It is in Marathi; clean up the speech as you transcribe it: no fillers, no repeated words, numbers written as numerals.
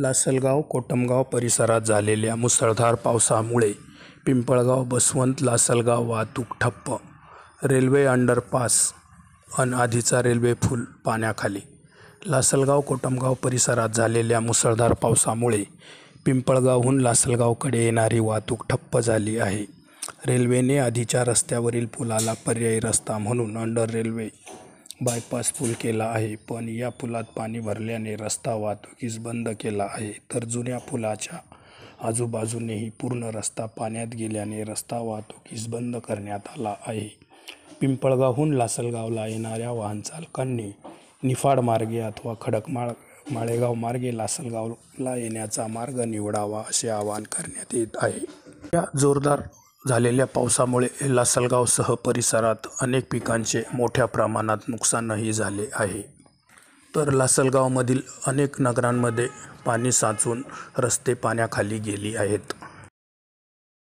लासलगाव कोटमगाव परिसरात झालेल्या मुसळधार पावसामुळे पिंपळगाव बसवंत लासलगाव वाहतूक ठप्प. रेल्वे अंडरपास अन आधीचा रेल्वे पूल पाण्याखाली. लासलगाव कोटमगाव परिसरात झालेल्या मुसळधार पावसामुळे पिंपळगावहून लासलगावकडे येणारी वाहतूक ठप्प झाली आहे. रेल्वेने आधीच्या रस्त्यावरील पुलाला पर्यायी रस्ता म्हणून अंडर रेल्वे बायपास पूल केला आहे, पण या पुलात पाणी भरल्याने रस्ता वाहतुकीस बंद केला आहे. तर जुन्या पुलाच्या आजूबाजूनेही पूर्ण रस्ता पाण्यात गेल्याने रस्ता वाहतुकीस बंद करण्यात आला आहे. पिंपळगावहून लासलगावला येणाऱ्या वाहनचालकांनी निफाड मार्गे अथवा खडकमाळेगाव मार्गे लासलगावला येण्याचा मार्ग निवडावा, असे आवाहन करण्यात येत आहे. या जोरदार झालेल्या पावसामुळे लासलगावसह परिसरात अनेक पिकांचे मोठ्या प्रमाणात नुकसानही झाले आहे. तर लासलगावमधील अनेक नगरांमध्ये पाणी साचून रस्ते पाण्याखाली गेली आहेत.